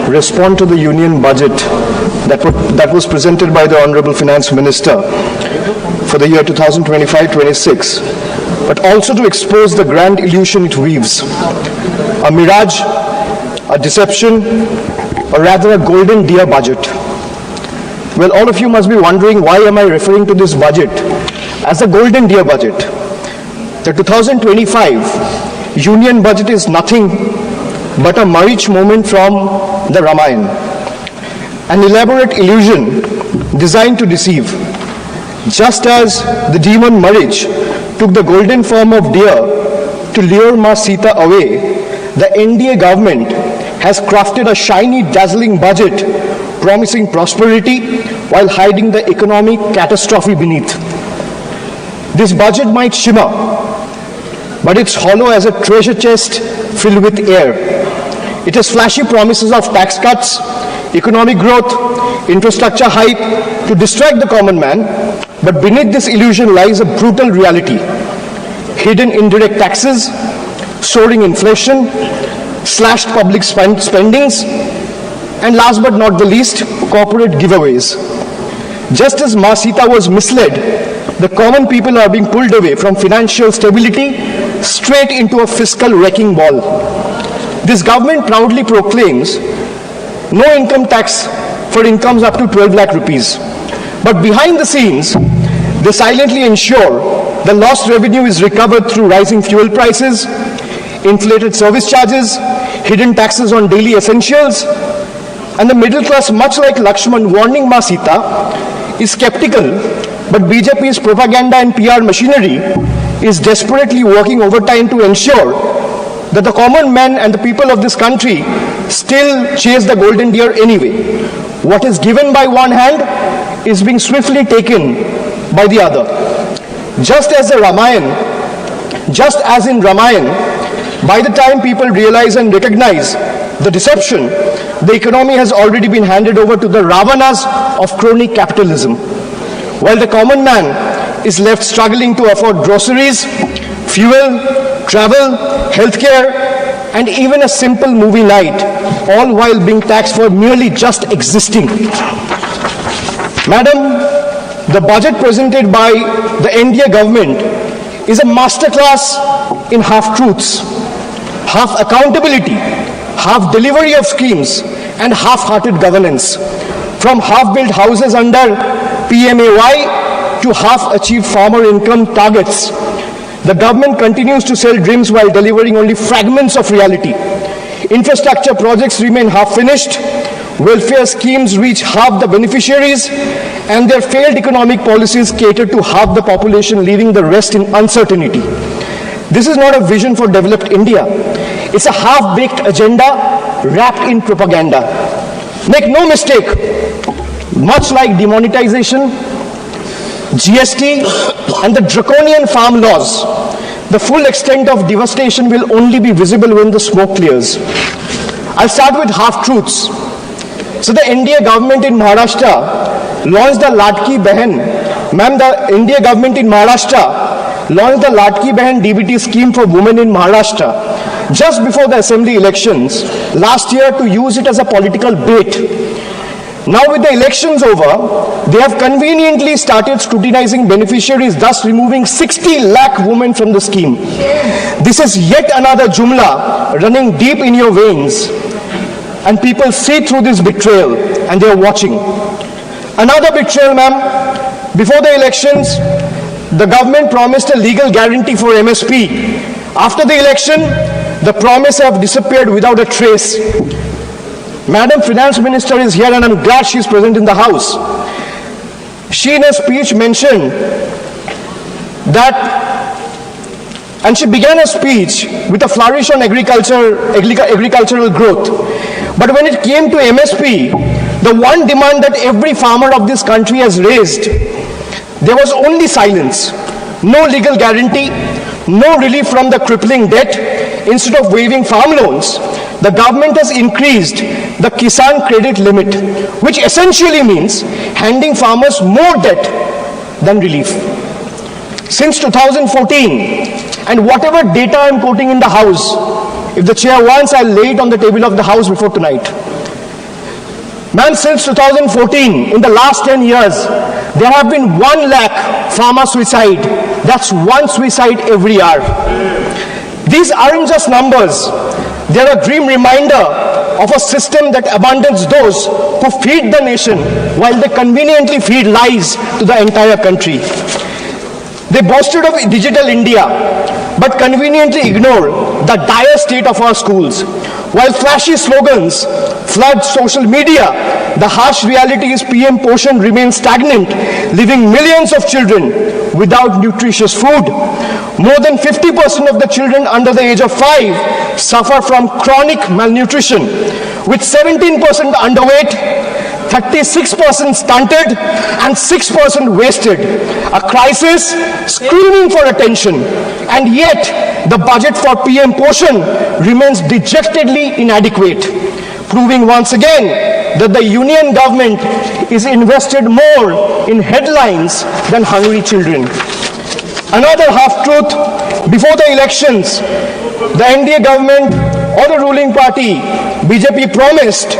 respond to the union budget that was presented by the Honorable Finance Minister for the year 2025-26, but also to expose the grand illusion it weaves, a mirage, a deception, or rather a golden deer budget. Well, all of you must be wondering, why am I referring to this budget as a golden deer budget? The 2025 union budget is nothing but a Marich moment from the Ramayana, an elaborate illusion designed to deceive. Just as the demon Marich took the golden form of deer to lure Ma Sita away, the NDA government has crafted a shiny, dazzling budget promising prosperity while hiding the economic catastrophe beneath. This budget might shimmer, but it's hollow as a treasure chest filled with air. It has flashy promises of tax cuts, economic growth, infrastructure hype to distract the common man, but beneath this illusion lies a brutal reality. Hidden indirect taxes, soaring inflation, slashed public spendings, and last but not the least, corporate giveaways. Just as Ma Sita was misled, the common people are being pulled away from financial stability straight into a fiscal wrecking ball. This government proudly proclaims no income tax for incomes up to 12 lakh rupees. But behind the scenes, they silently ensure the lost revenue is recovered through rising fuel prices, inflated service charges, hidden taxes on daily essentials, and the middle class, much like Lakshman warning Ma Sita, is skeptical, but BJP's propaganda and PR machinery is desperately working overtime to ensure that the common man and the people of this country still chase the golden deer anyway. What is given by one hand is being swiftly taken by the other. Just as in Ramayana, by the time people realize and recognize the deception, the economy has already been handed over to the Ravanas of crony capitalism, while the common man is left struggling to afford groceries, fuel, travel, healthcare, and even a simple movie night, all while being taxed for merely just existing. Madam, the budget presented by the NDA government is a masterclass in half-truths, half accountability, half delivery of schemes, and half-hearted governance. From half-built houses under PMAY to half-achieved farmer income targets, the government continues to sell dreams while delivering only fragments of reality. Infrastructure projects remain half-finished, welfare schemes reach half the beneficiaries, and their failed economic policies cater to half the population, leaving the rest in uncertainty. This is not a vision for developed India. It's a half-baked agenda wrapped in propaganda. Make no mistake, much like demonetization, GST, and the draconian farm laws, the full extent of devastation will only be visible when the smoke clears. I'll start with half-truths. So the NDA government in Maharashtra launched the Ladki Behan. Ma'am, the NDA government in Maharashtra launched the Ladki Behan DBT scheme for women in Maharashtra just before the assembly elections last year to use it as a political bait. Now with the elections over, they have conveniently started scrutinizing beneficiaries, thus removing 60 lakh women from the scheme. This is yet another jumla running deep in your veins, and people see through this betrayal and they are watching. Another betrayal, ma'am. Before the elections, the government promised a legal guarantee for MSP. After the election, the promise have disappeared without a trace. Madam Finance Minister is here and I'm glad she is present in the House. She in her speech mentioned that, and she began her speech with a flourish on agricultural growth. But when it came to MSP, the one demand that every farmer of this country has raised, there was only silence. No legal guarantee, no relief from the crippling debt. Instead of waiving farm loans, the government has increased the Kisan credit limit, which essentially means handing farmers more debt than relief. Since 2014, and whatever data I'm quoting in the House, if the chair wants, I'll lay it on the table of the House before tonight. Ma'am, since 2014, in the last 10 years, there have been 1 lakh farmer suicide. That's 1 suicide every hour. These aren't just numbers. They're a grim reminder of a system that abandons those who feed the nation while they conveniently feed lies to the entire country. They boasted of digital India, but conveniently ignore the dire state of our schools. While flashy slogans flood social media, the harsh reality is PM Poshan remains stagnant, leaving millions of children without nutritious food. More than 50% of the children under the age of 5 suffer from chronic malnutrition, with 17% underweight, 36% stunted, and 6% wasted. A crisis screaming for attention, and yet the budget for PM Poshan remains dejectedly inadequate, proving once again that the union government is invested more in headlines than hungry children. Another half-truth: before the elections, the NDA government or the ruling party, BJP, promised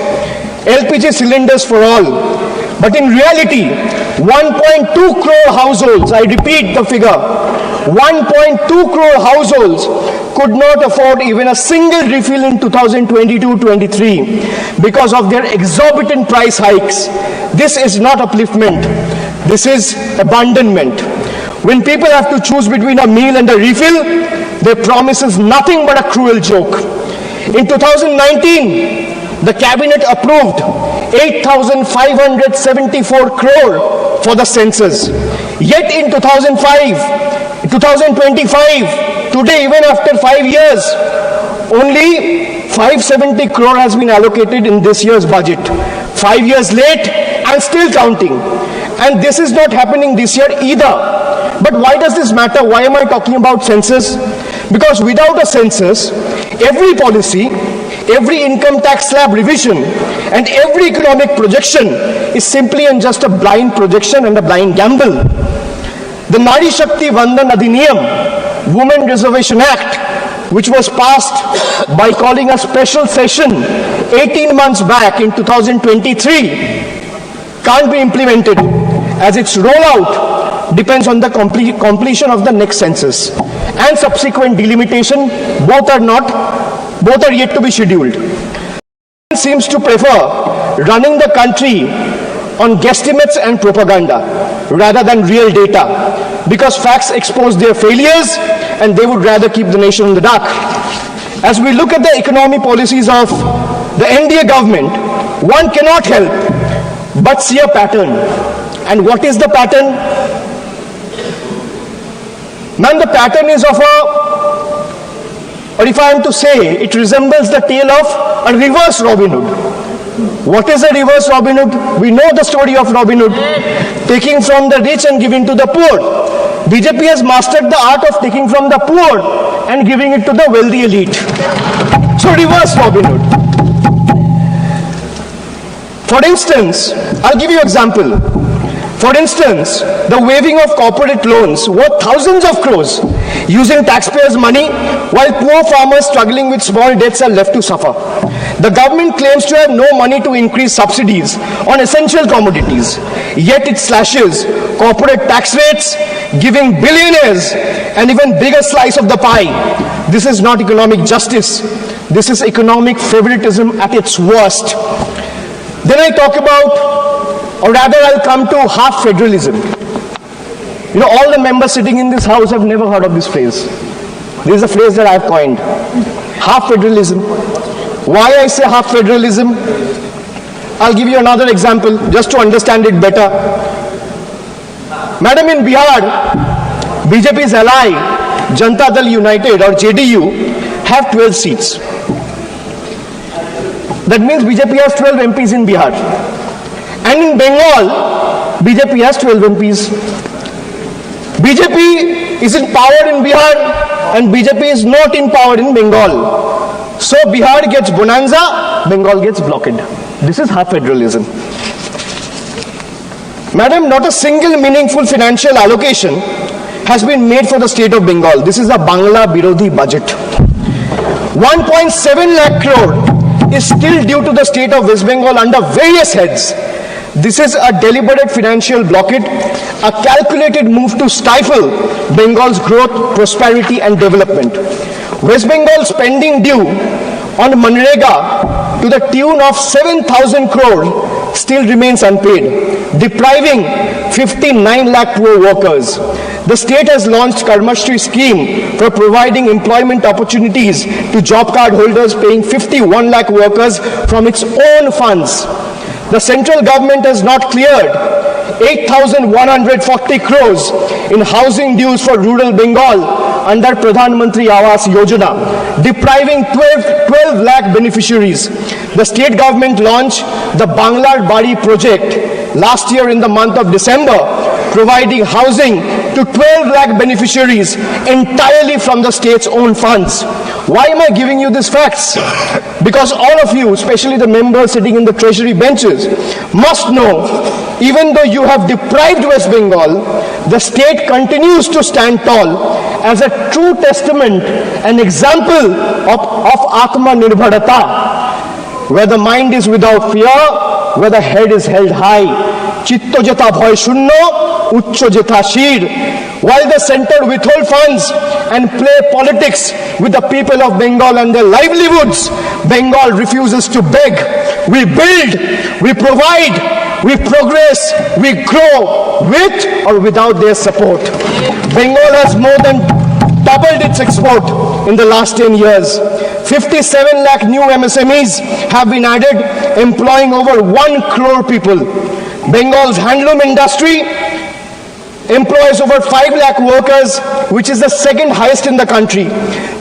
LPG cylinders for all. But in reality, 1.2 crore households, I repeat the figure, 1.2 crore households could not afford even a single refill in 2022-23 because of their exorbitant price hikes. This is not upliftment. This is abandonment. When people have to choose between a meal and a refill, their promise is nothing but a cruel joke. In 2019, the cabinet approved 8,574 crore for the census. Yet in 2025, today, even after 5 years, only 570 crore has been allocated in this year's budget. 5 years late and still counting. And this is not happening this year either. But why does this matter? Why am I talking about census? Because without a census, every policy, every income tax slab revision, and every economic projection is simply and just a blind projection and a blind gamble. The Nari Shakti Vandan Adhiniyam, Women Reservation Act, which was passed by calling a special session 18 months back in 2023, can't be implemented as its rollout depends on the completion of the next census and subsequent delimitation. Both are yet to be scheduled. Seems to prefer running the country on guesstimates and propaganda rather than real data, because facts expose their failures and they would rather keep the nation in the dark. As we look at the economy policies of the NDA government, one cannot help but see a pattern. And what is the pattern? Man, the pattern is of or if I am to say, it resembles the tale of a reverse Robin Hood. What is a reverse Robin Hood? We know the story of Robin Hood, taking from the rich and giving to the poor. BJP has mastered the art of taking from the poor and giving it to the wealthy elite. So reverse Robin Hood. For instance, I'll give you an example. For instance, the waiving of corporate loans worth thousands of crores using taxpayers' money, while poor farmers struggling with small debts are left to suffer. The government claims to have no money to increase subsidies on essential commodities, yet it slashes corporate tax rates, giving billionaires an even bigger slice of the pie. This is not economic justice. This is economic favoritism at its worst. Then I talk about, or rather I'll come to half federalism. You know, all the members sitting in this house have never heard of this phrase. This is a phrase that I've coined. Half federalism. Why I say half federalism? I'll give you another example just to understand it better. Madam, in Bihar, BJP's ally, Janata Dal United or JDU, have 12 seats. That means BJP has 12 MPs in Bihar. And in Bengal, BJP has 12 MPs. BJP is in power in Bihar and BJP is not in power in Bengal. So Bihar gets bonanza, Bengal gets blockade. This is half federalism. Madam, not a single meaningful financial allocation has been made for the state of Bengal. This is a Bangla Birodhi budget. 1.7 lakh crore is still due to the state of West Bengal under various heads. This is a deliberate financial blockade, a calculated move to stifle Bengal's growth, prosperity and development. West Bengal's pending due on Manrega to the tune of 7,000 crore still remains unpaid, depriving 59 lakh poor workers. The state has launched Karmashri scheme for providing employment opportunities to job card holders, paying 51 lakh workers from its own funds. The central government has not cleared 8,140 crores in housing dues for rural Bengal under Pradhan Mantri Awas Yojana, depriving 12 lakh beneficiaries. The state government launched the Bangla Bari project last year in the month of December, providing housing to 12 lakh beneficiaries entirely from the state's own funds. Why am I giving you these facts? Because all of you, especially the members sitting in the treasury benches, must know, even though you have deprived West Bengal, the state continues to stand tall as a true testament, an example of Atma Nirbharata, where the mind is without fear, where the head is held high. Chitto jeta bhoy shunno, uchcho jeta shir. While the center withhold funds and play politics with the people of Bengal and their livelihoods, Bengal refuses to beg. We build, we provide, we progress, we grow with or without their support. Bengal has more than doubled its export in the last 10 years. 57 lakh new MSMEs have been added, employing over 1 crore people. Bengal's handloom industry employs over 5 lakh workers, which is the second highest in the country.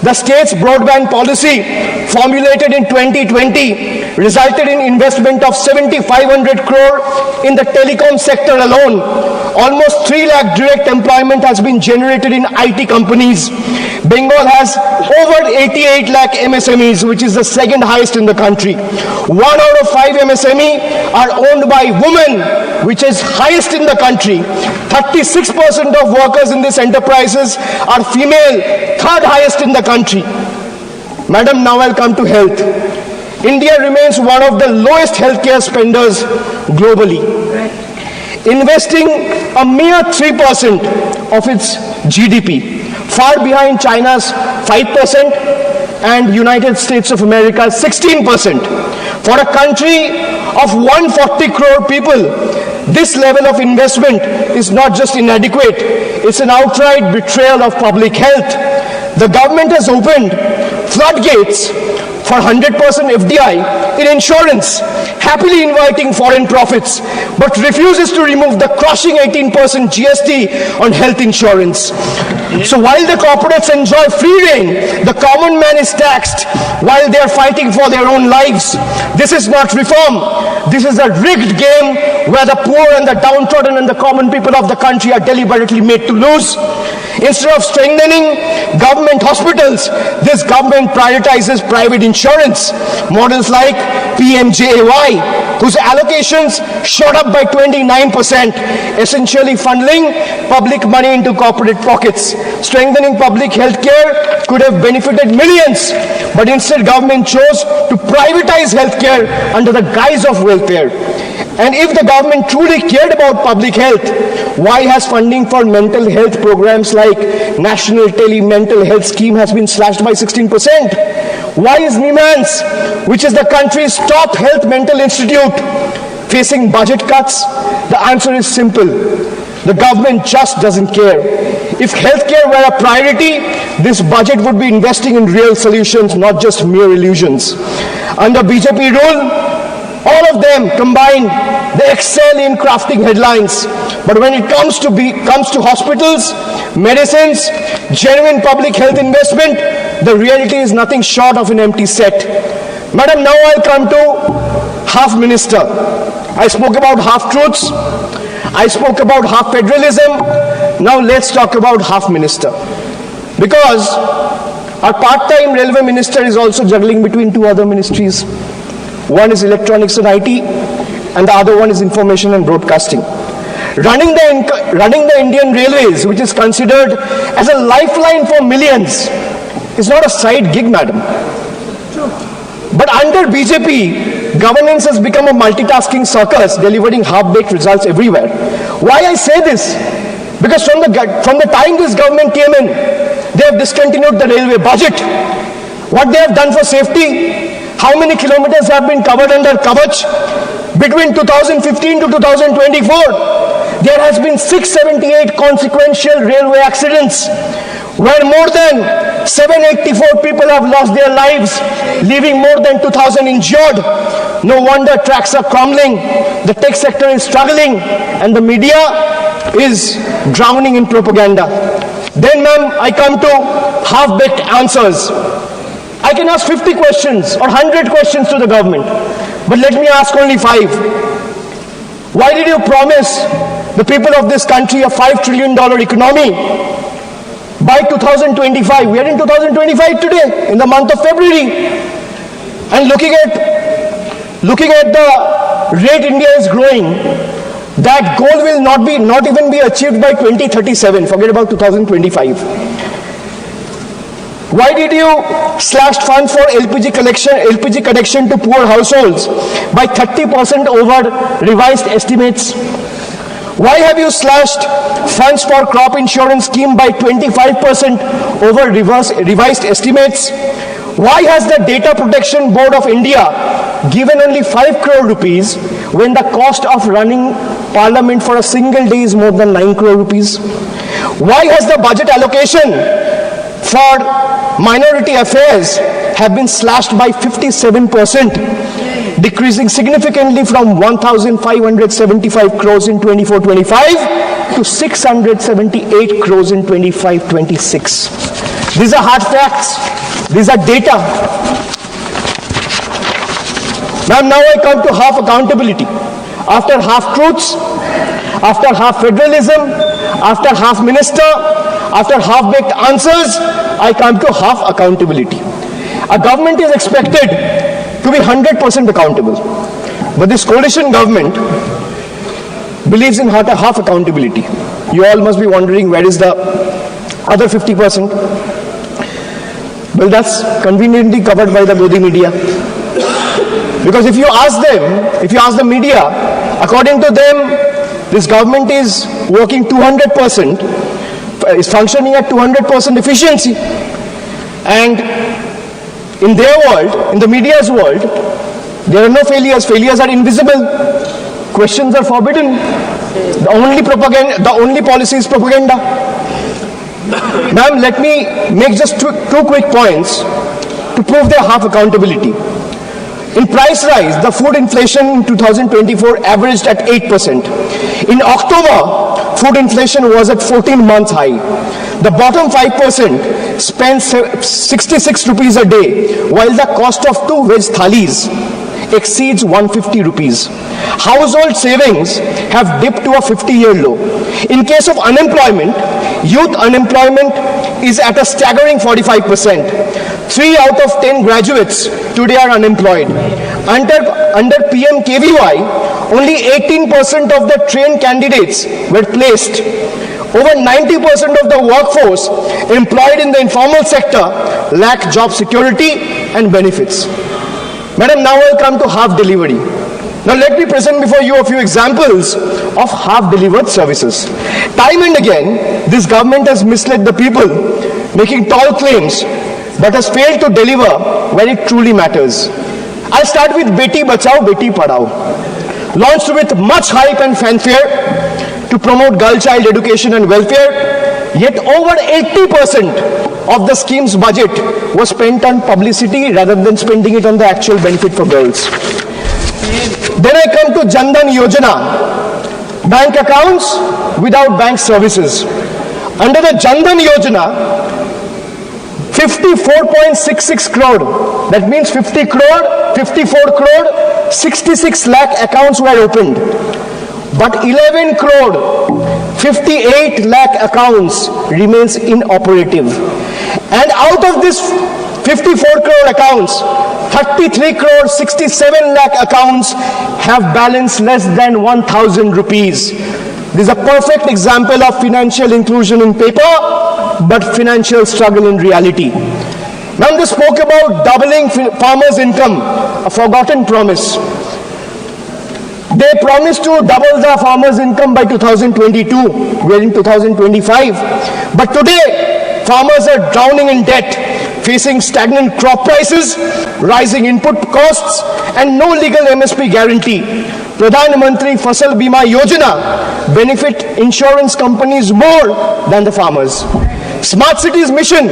The state's broadband policy, formulated in 2020, resulted in investment of 7,500 crore in the telecom sector alone. Almost 3 lakh direct employment has been generated in IT companies. Bengal has over 88 lakh MSMEs, which is the second highest in the country. 1 out of 5 MSME are owned by women, which is highest in the country. 36% of workers in these enterprises are female, third highest in the country. Madam, now I'll come to health. India remains one of the lowest healthcare spenders globally, investing a mere 3% of its GDP, far behind China's 5% and United States of America's 16%. For a country of 140 crore people, this level of investment is not just inadequate, it's an outright betrayal of public health. The government has opened floodgates for 100% FDI in insurance, happily inviting foreign profits, but refuses to remove the crushing 18% GST on health insurance. So while the corporates enjoy free rein, the common man is taxed while they are fighting for their own lives. This is not reform. This is a rigged game where the poor and the downtrodden and the common people of the country are deliberately made to lose. Instead of strengthening government hospitals, this government prioritizes private insurance. Models like PMJAY, whose allocations shot up by 29%, essentially funneling public money into corporate pockets. Strengthening public health care could have benefited millions, but instead government chose to privatize health care under the guise of welfare. And if the government truly cared about public health, why has funding for mental health programs like National Tele-Mental Health Scheme has been slashed by 16%? Why is NIMHANS, which is the country's top health mental institute, facing budget cuts? The answer is simple. The government just doesn't care. If healthcare were a priority, this budget would be investing in real solutions, not just mere illusions. Under BJP rule, all of them combined, they excel in crafting headlines. But when it comes to hospitals, medicines, genuine public health investment, the reality is nothing short of an empty set. Madam, now I'll come to half minister. I spoke about half truths. I spoke about half federalism. Now let's talk about half minister. Because our part-time railway minister is also juggling between 2 other ministries. One is electronics and IT, and the other one is information and broadcasting. Running the Indian Railways, which is considered as a lifeline for millions, is not a side gig, madam. But Under BJP, governance has become a multitasking circus, delivering half-baked results everywhere. Why I say this? Because from the time this government came in, they have discontinued the railway budget. What they have done for safety, how many kilometers have been covered under Kavach? Between 2015 to 2024, there has been 678 consequential railway accidents, where more than 784 people have lost their lives, leaving more than 2,000 injured. No wonder tracks are crumbling, the tech sector is struggling, and the media is drowning in propaganda. Then, ma'am, I come to half-baked answers. I can ask 50 questions or 100 questions to the government, but let me ask only 5. Why did you promise the people of this country a $5 trillion economy by 2025? We are in 2025 today, in the month of February. And looking at the rate India is growing, that goal will not even be achieved by 2037. Forget about 2025. Why did you slash funds for LPG connection to poor households by 30% over revised estimates? Why have you slashed funds for crop insurance scheme by 25% over revised estimates? Why has the Data Protection Board of India given only 5 crore rupees when the cost of running parliament for a single day is more than 9 crore rupees? Why has the budget allocation for minority affairs have been slashed by 57%, decreasing significantly from 1,575 crores in 24-25 to 678 crores in 25-26. These are hard facts. These are data. Now I come to half accountability. After half truths, after half federalism, after half minister, after half-baked answers, I come to half accountability. A government is expected to be 100% accountable. But this coalition government believes in half accountability. You all must be wondering, where is the other 50%? Well, that's conveniently covered by the Modi media. Because if you ask the media, according to them, this government is working 200%, is functioning at 200% efficiency. And in their world, in the media's world, there are no failures. Failures are invisible. Questions are forbidden. The only policy is propaganda. Ma'am, let me make just two quick points to prove their half accountability. In price rise, the food inflation in 2024 averaged at 8%. In October, food inflation was at 14 months high. The bottom 5% spends 66 rupees a day, while the cost of 2 veg thalis exceeds 150 rupees. Household savings have dipped to a 50-year low. In case of unemployment, youth unemployment is at a staggering 45%. 3 out of 10 graduates today are unemployed. Under PMKVY, only 18% of the trained candidates were placed. Over 90% of the workforce employed in the informal sector lack job security and benefits. Madam, now I'll come to half delivery. Now let me present before you a few examples of half delivered services. Time and again, this government has misled the people, making tall claims, but has failed to deliver where it truly matters. I'll start with Beti Bachao, Beti Padhao. Launched with much hype and fanfare to promote girl child education and welfare, yet over 80% of the scheme's budget was spent on publicity rather than spending it on the actual benefit for girls. Then I come to Jan Dhan Yojana, bank accounts without bank services. Under the Jan Dhan Yojana, 54.66 crore, that means 50 crore, 54 crore, 66 lakh accounts were opened. But 11 crore, 58 lakh accounts remains inoperative. And out of this 54 crore accounts, 33 crore, 67 lakh accounts have balance less than 1,000 rupees. This is a perfect example of financial inclusion in paper, but financial struggle in reality. Ma'am, they spoke about doubling farmers' income, a forgotten promise. They promised to double the farmers' income by 2022. We're in 2025. But today, farmers are drowning in debt, facing stagnant crop prices, rising input costs, and no legal MSP guarantee. Pradhan Mantri Fasal Bima Yojana benefit insurance companies more than the farmers. Smart Cities Mission,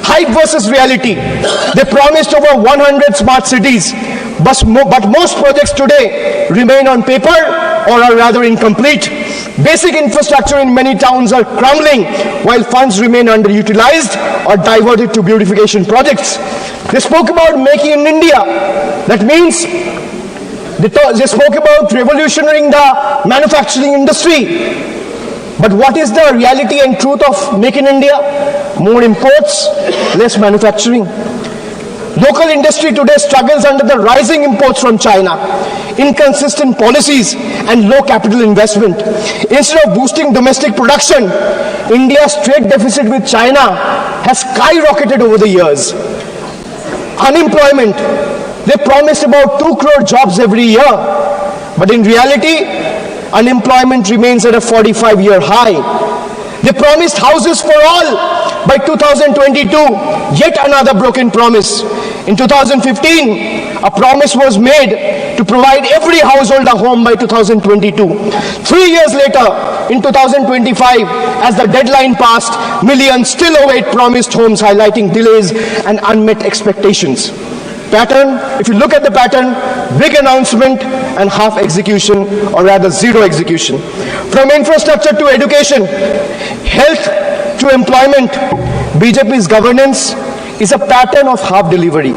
hype versus reality. They promised over 100 smart cities, but most projects today remain on paper or are rather incomplete. Basic infrastructure in many towns are crumbling while funds remain underutilized or diverted to beautification projects. They spoke about making in India. That means they spoke about revolutionizing the manufacturing industry. But what is the reality and truth of Make in India? More imports, less manufacturing. Local industry today struggles under the rising imports from China, inconsistent policies, and low capital investment. Instead of boosting domestic production, India's trade deficit with China has skyrocketed over the years. Unemployment, they promised about 2 crore jobs every year, but in reality, unemployment remains at a 45-year high. They promised houses for all by 2022, yet another broken promise. In 2015, a promise was made to provide every household a home by 2022. 3 years later, in 2025, as the deadline passed, millions still await promised homes, highlighting delays and unmet expectations. Pattern, if you look at the pattern, big announcement and half execution, or rather zero execution. From infrastructure to education, health to employment, BJP's governance is a pattern of half delivery,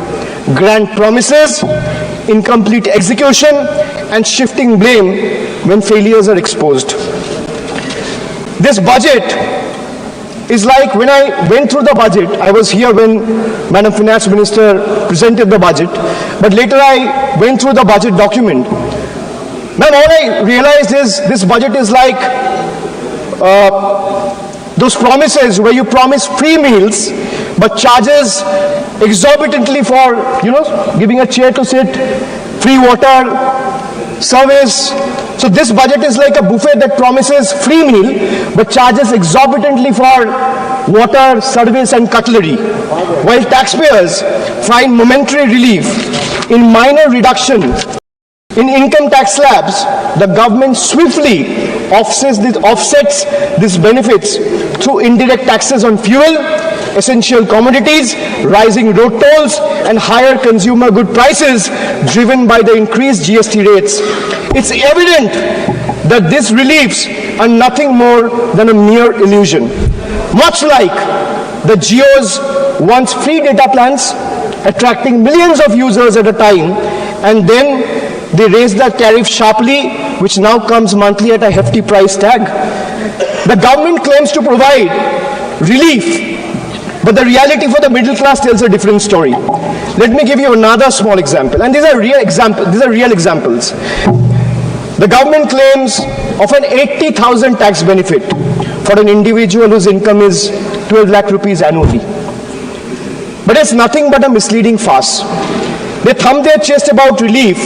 grand promises, incomplete execution, and shifting blame when failures are exposed. This budget is like when I went through the budget. I was here when Madam Finance Minister presented the budget, but later I went through the budget document. Man, all I realized is this budget is like those promises where you promise free meals but charges exorbitantly for, giving a chair to sit, free water, service. So this budget is like a buffet that promises free meal but charges exorbitantly for water, service and cutlery, while taxpayers find momentary relief in minor reduction in income tax slabs. The government swiftly offsets these benefits through indirect taxes on fuel, essential commodities, rising road tolls, and higher consumer good prices driven by the increased GST rates. It's evident that these reliefs are nothing more than a mere illusion. Much like the Jio's once free data plans, attracting millions of users at a time, and then they raised the tariff sharply, which now comes monthly at a hefty price tag. The government claims to provide relief, but the reality for the middle class tells a different story. Let me give you another small example, and these are real examples. The government claims of an 80,000 tax benefit for an individual whose income is 12 lakh rupees annually. But it's nothing but a misleading farce. They thumb their chest about relief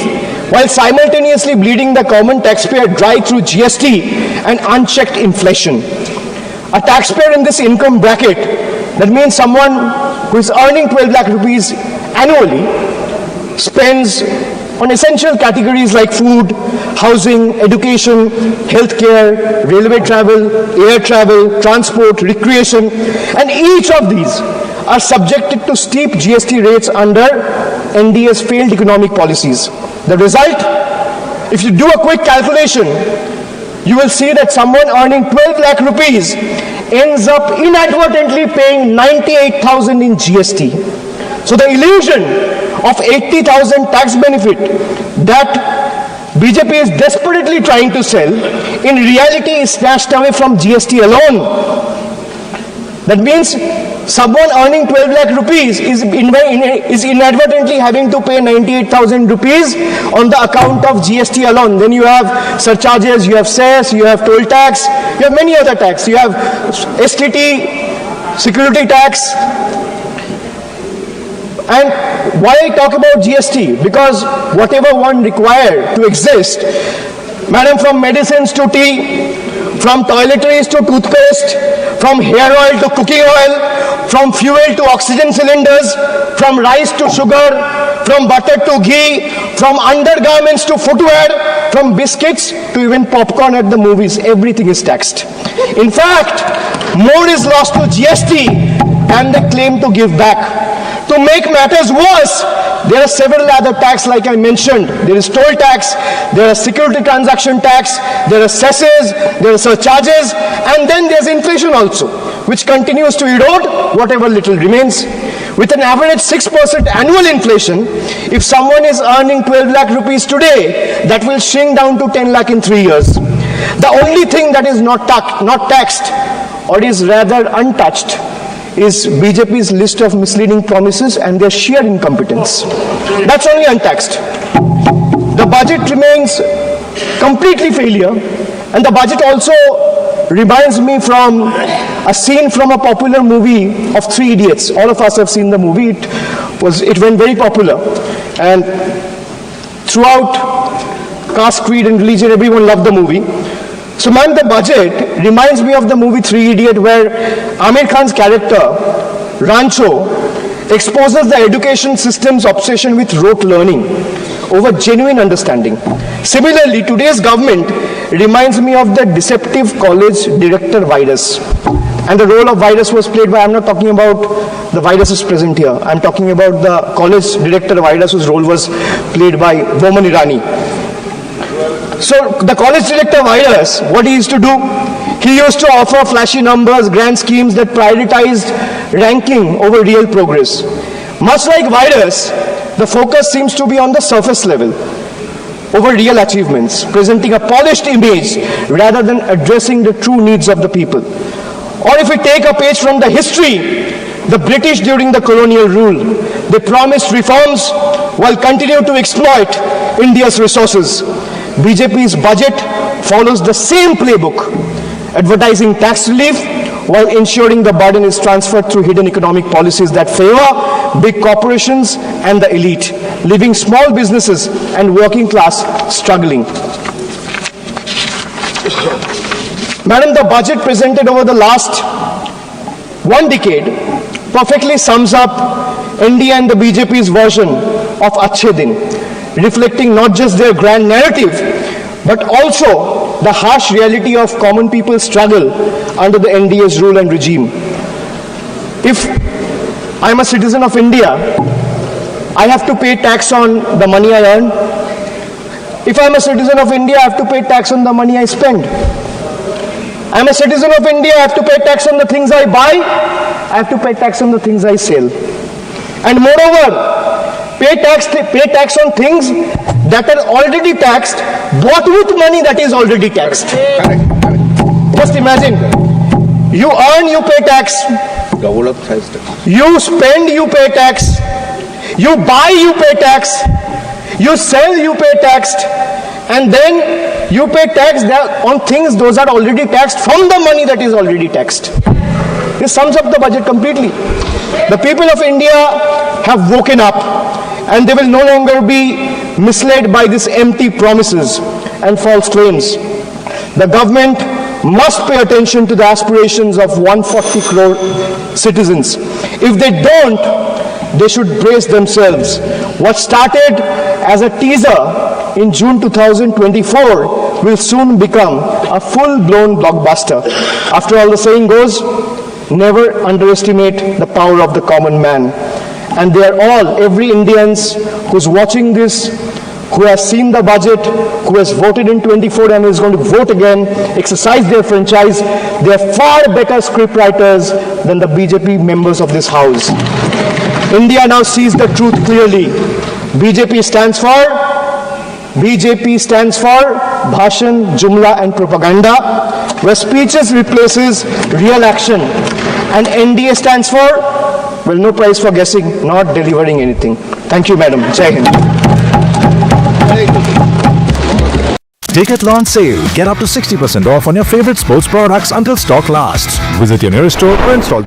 while simultaneously bleeding the common taxpayer dry through GST and unchecked inflation. A taxpayer in this income bracket, that means someone who is earning 12 lakh rupees annually, spends on essential categories like food, housing, education, healthcare, railway travel, air travel, transport, recreation, and each of these are subjected to steep GST rates under NDA's failed economic policies. The result, if you do a quick calculation, you will see that someone earning 12 lakh rupees ends up inadvertently paying 98,000 in GST. So the illusion of 80,000 tax benefit that BJP is desperately trying to sell, in reality is snatched away from GST alone. That means someone earning 12 lakh rupees is inadvertently having to pay 98,000 rupees on the account of GST alone. Then you have surcharges, you have cess, you have toll tax, you have many other tax, you have STT, security tax. And why I talk about GST? Because whatever one required to exist, madam, from medicines to tea, from toiletries to toothpaste, from hair oil to cooking oil, from fuel to oxygen cylinders, from rice to sugar, from butter to ghee, from undergarments to footwear, from biscuits to even popcorn at the movies, everything is taxed. In fact, more is lost to GST than they claim to give back. To make matters worse, there are several other taxes like I mentioned. There is toll tax, there are security transaction tax, there are cesses, there are surcharges, and then there's inflation also, which continues to erode whatever little remains. With an average 6% annual inflation, if someone is earning 12 lakh rupees today, that will shrink down to 10 lakh in 3 years. The only thing that is not taxed, or is rather untouched, is BJP's list of misleading promises and their sheer incompetence. That's only untaxed. The budget remains completely failure, and the budget also reminds me from a scene from a popular movie of Three Idiots. All of us have seen the movie. It went very popular, and throughout caste, creed and religion, everyone loved the movie. So ma'am, the budget reminds me of the movie Three Idiots, where Amir Khan's character, Rancho, exposes the education system's obsession with rote learning over genuine understanding. Similarly, today's government reminds me of the deceptive college director virus. And the role of virus was played by, I'm not talking about the viruses present here, I'm talking about the college director virus whose role was played by Boman Irani. So the college director virus, what he used to do, he used to offer flashy numbers, grand schemes that prioritized ranking over real progress. Much like virus, the focus seems to be on the surface level over real achievements, presenting a polished image rather than addressing the true needs of the people. Or if we take a page from the history, the British during the colonial rule, they promised reforms while continuing to exploit India's resources. BJP's budget follows the same playbook, advertising tax relief while ensuring the burden is transferred through hidden economic policies that favor big corporations and the elite, leaving small businesses and working class struggling. Madam, the budget presented over the last 1 decade perfectly sums up NDA and the BJP's version of Achhe Din, reflecting not just their grand narrative, but also the harsh reality of common people's struggle under the NDA's rule and regime. If I'm a citizen of India, I have to pay tax on the money I earn. If I'm a citizen of India, I have to pay tax on the money I spend. I'm a citizen of India, I have to pay tax on the things I buy, I have to pay tax on the things I sell. And moreover, pay tax on things that are already taxed, bought with money that is already taxed. Just imagine, you earn, you pay tax. You spend, you pay tax. You buy, you pay tax. You sell, you pay tax. And then you pay tax on things those are already taxed from the money that is already taxed. This sums up the budget completely. The people of India have woken up, and they will no longer be misled by these empty promises and false claims. The government must pay attention to the aspirations of 140 crore citizens. If they don't, they should brace themselves. What started as a teaser in June 2024 will soon become a full-blown blockbuster. After all, the saying goes, never underestimate the power of the common man. And they are all, every Indians who's watching this, who has seen the budget, who has voted in 24 and is going to vote again, exercise their franchise, they are far better scriptwriters than the BJP members of this house. India now sees the truth clearly. BJP stands for Bhashan, Jumla and Propaganda, where speeches replaces real action. And NDA stands for, well, no prize for guessing, not delivering anything. Thank you, madam. Jai Hind. Decathlon sale. Get up to 60% off on your favorite sports products until stock lasts. Visit your nearest store or install.